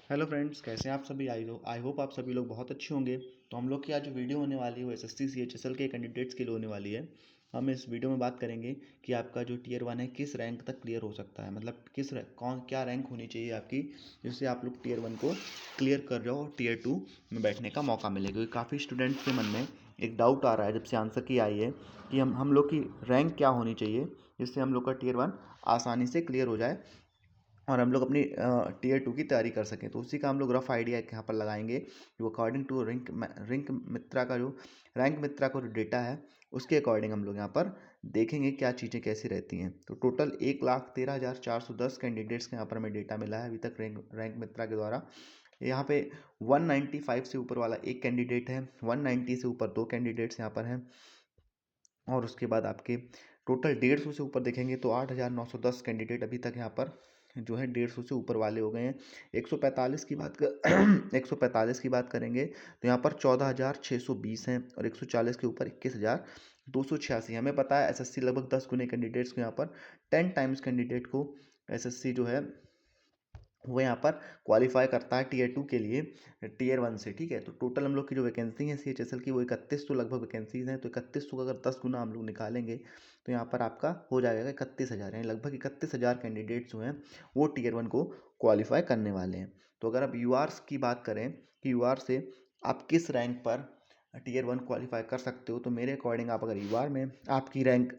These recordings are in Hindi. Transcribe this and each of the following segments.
हेलो फ्रेंड्स, कैसे हैं आप सभी। आई होप आप सभी लोग बहुत अच्छे होंगे। तो हम लोग की आज जो वीडियो होने वाली है वो एसएससी सीएचएसएल के कैंडिडेट्स के लिए होने वाली है। हम इस वीडियो में बात करेंगे कि आपका जो टीयर 1 है किस रैंक तक क्लियर हो सकता है, मतलब कौन क्या रैंक होनी चाहिए आपकी, जिससे आप लोग टीयर 1 को क्लियर कर जाओ और टीयर 2 में बैठने का मौका मिले। क्योंकि काफ़ी स्टूडेंट्स के मन में एक डाउट आ रहा है जब से आंसर की आई है कि हम लोग की रैंक क्या होनी चाहिए जिससे हम लोग का टीयर 1 आसानी से क्लियर हो जाए और हम लोग अपनी टीयर 2 की तैयारी कर सकें। तो उसी का हम लोग रफ आइडिया यहाँ पर लगाएंगे जो अकॉर्डिंग टू रैंक मित्रा का जो जो डेटा है उसके अकॉर्डिंग हम लोग यहाँ पर देखेंगे क्या चीज़ें कैसी रहती हैं। तो टोटल 1,13,410 कैंडिडेट्स का यहाँ पर हमें डेटा मिला है अभी तक रैंक मित्रा के द्वारा। यहाँ पे 195 से ऊपर वाला एक कैंडिडेट है, 190 से ऊपर 2 कैंडिडेट्स यहाँ पर हैं, और उसके बाद आपके टोटल 150 से ऊपर देखेंगे तो 8,910 कैंडिडेट अभी तक यहाँ पर जो है 150 से ऊपर वाले हो गए हैं। 145 की बात कर 145 की बात करेंगे तो यहाँ पर 14,620 हैं, और 140 के ऊपर 21,286। हमें पता है एसएससी लगभग 10 गुने कैंडिडेट्स को यहाँ पर 10 टाइम्स कैंडिडेट को एसएससी जो है वो यहाँ पर क्वालिफाई करता है टीयर 2 के लिए टीयर 1 से। ठीक है, तो टोटल हम लोग की जो वैकेंसी है सीएचएसएल की वो 31 तो लगभग वैकेंसीज हैं। तो 31 को अगर 10 गुना हम लोग निकालेंगे तो यहाँ पर आपका हो जाएगा 31,000, यानी लगभग 31,000 कैंडिडेट्स जो हैं वो टीयर 1 को क्वालिफाई करने वाले हैं। तो अगर आप यूआर्स की बात करें कि यूआर से आप किस रैंक पर टीयर 1 क्वालिफाई कर सकते हो, तो मेरे अकॉर्डिंग आप अगर यूआर में आपकी रैंक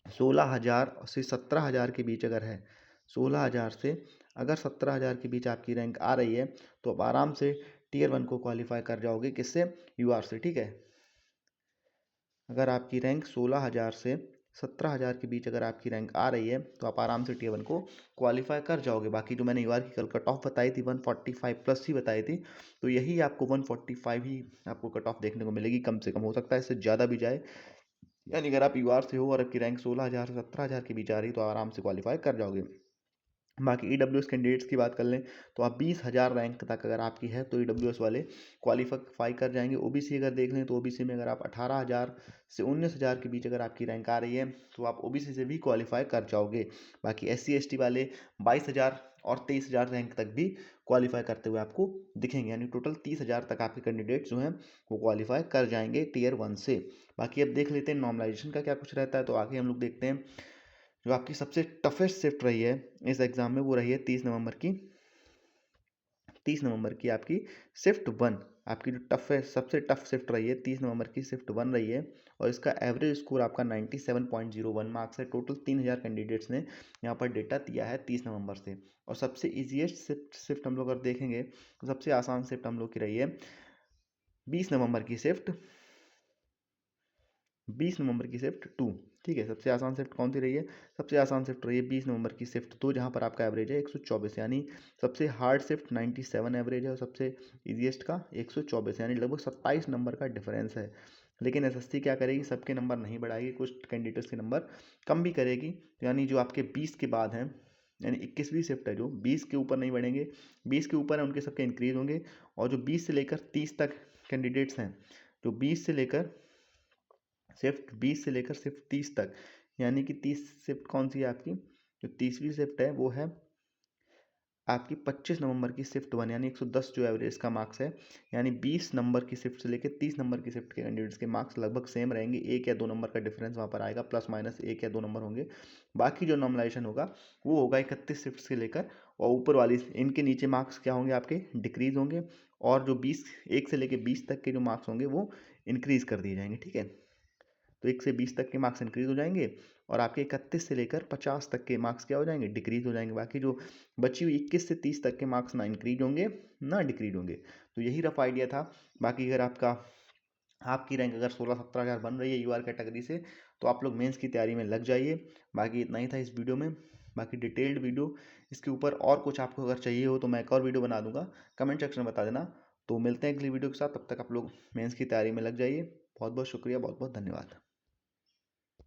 16,000 से 17,000 के बीच अगर है, 16,000 से अगर 17,000 के बीच आपकी रैंक आ रही है तो आप आराम से टीयर 1 को क्वालिफाई कर जाओगे। किससे? यूआर से। ठीक है, अगर आपकी रैंक 16,000 से 17,000 के बीच अगर आपकी रैंक आ रही है तो आप आराम से टीयर 1 को क्वालिफाई कर जाओगे। बाकी जो मैंने यूआर की कल कट ऑफ बताई थी 145 प्लस ही बताई थी, तो यही आपको 145 ही आपको कट ऑफ देखने को मिलेगी। कम से कम हो सकता है इससे ज़्यादा भी जाए, यानी अगर आप यूआर से हो और आपकी रैंक 16,000 से 17,000 के बीच आ रही तो आराम से क्वालिफाई कर जाओगे। बाकी ईडब्ल्यूएस कैंडिडेट्स की बात कर लें तो आप 20,000 रैंक तक अगर आपकी है तो ईडब्ल्यूएस वाले क्वालिफाई कर जाएंगे। ओबीसी अगर देख लें तो ओबीसी में अगर आप 18,000 से 19,000 के बीच अगर आपकी रैंक आ रही है तो आप ओबीसी से भी क्वालिफाई कर जाओगे। बाकी एससी एसटी वाले 22,000 और 23,000 रैंक तक भी क्वालिफाई करते हुए आपको दिखेंगे, यानी टोटल 30,000 तक आपके कैंडिडेट्स जो हैं वो क्वालिफाई कर जाएंगे टीयर 1 से। बाकी अब देख लेते हैं नॉर्मलाइजेशन का क्या कुछ रहता है। तो आगे हम लोग देखते हैं जो आपकी सबसे टफेस्ट शिफ्ट रही है इस एग्ज़ाम में वो रही है 30 नवंबर की आपकी शिफ्ट 1। आपकी जो सबसे टफ शिफ्ट रही है 30 नवंबर की शिफ्ट 1 रही है, और इसका एवरेज स्कोर आपका 97.01 मार्क्स है। टोटल 3,000 कैंडिडेट्स ने यहाँ पर डेटा दिया है 30 नवंबर से। और सबसे ईजीएस्ट शिफ्ट हम लोग अगर देखेंगे तो सबसे आसान शिफ्ट हम लोग की रही है 20 नवंबर की शिफ्ट 20 नवंबर की शिफ्ट 2। ठीक है, सबसे आसान शिफ्ट कौन सी रही है? सबसे आसान शिफ्ट रही है 20 नवंबर की शिफ्ट 2, जहां पर आपका एवरेज है 124, यानी सबसे हार्ड शिफ्ट 97 एवरेज है और सबसे इजीएस्ट का 124, यानी लगभग 27 नंबर का डिफरेंस है। लेकिन एसएससी क्या करेगी, सबके नंबर नहीं बढ़ाएगी, कुछ कैंडिडेट्स के नंबर कम भी करेगी। यानी जो आपके 20 के बाद हैं, यानी 21वीं शिफ्ट है, जो 20 के ऊपर नहीं बढ़ेंगे, 20 के ऊपर है उनके सबके इंक्रीज होंगे। और जो 20 से लेकर 30 तक कैंडिडेट्स हैं, जो 20 से लेकर शिफ्ट 30 तक, यानी कि 30 शिफ्ट कौन सी है आपकी, जो 30वीं शिफ्ट है वो है आपकी 25 नवंबर की शिफ्ट 1, यानी 110 जो एवरेज का मार्क्स है। यानी 20 नंबर की शिफ्ट से लेकर 30 नंबर की शिफ्ट के कैंडिडेट्स के मार्क्स लगभग सेम रहेंगे, 1 या 2 नंबर का डिफरेंस वहाँ पर आएगा, प्लस माइनस 1 या 2 नंबर होंगे। बाकी जो नॉर्मलाइजेशन होगा वो होगा 31 शिफ्ट से लेकर, और ऊपर वाली इनके नीचे मार्क्स क्या होंगे आपके, डिक्रीज होंगे। और जो 1 से लेकर 20 तक के जो मार्क्स होंगे वो इंक्रीज कर दिए जाएंगे। ठीक है, तो 1 से 20 तक के मार्क्स इंक्रीज हो जाएंगे, और आपके 31 से लेकर 50 तक के मार्क्स क्या हो जाएंगे, डिक्रीज हो जाएंगे। बाकी जो बची हुई 21 से 30 तक के मार्क्स ना इंक्रीज होंगे ना डिक्रीज होंगे। तो यही रफ आइडिया था। बाकी अगर आपकी रैंक अगर 16-17 हज़ार बन रही है यूआर कैटेगरी से तो आप लोग मेंस की तैयारी में लग जाइए। बाकी इतना ही था इस वीडियो में। बाकी डिटेल्ड वीडियो इसके ऊपर और कुछ आपको अगर चाहिए हो तो मैं एक और वीडियो बना दूंगा, कमेंट सेक्शन में बता देना। तो मिलते हैं अगली वीडियो के साथ, तब तक आप लोग मेंस की तैयारी में लग जाइए। बहुत बहुत शुक्रिया, बहुत बहुत धन्यवाद।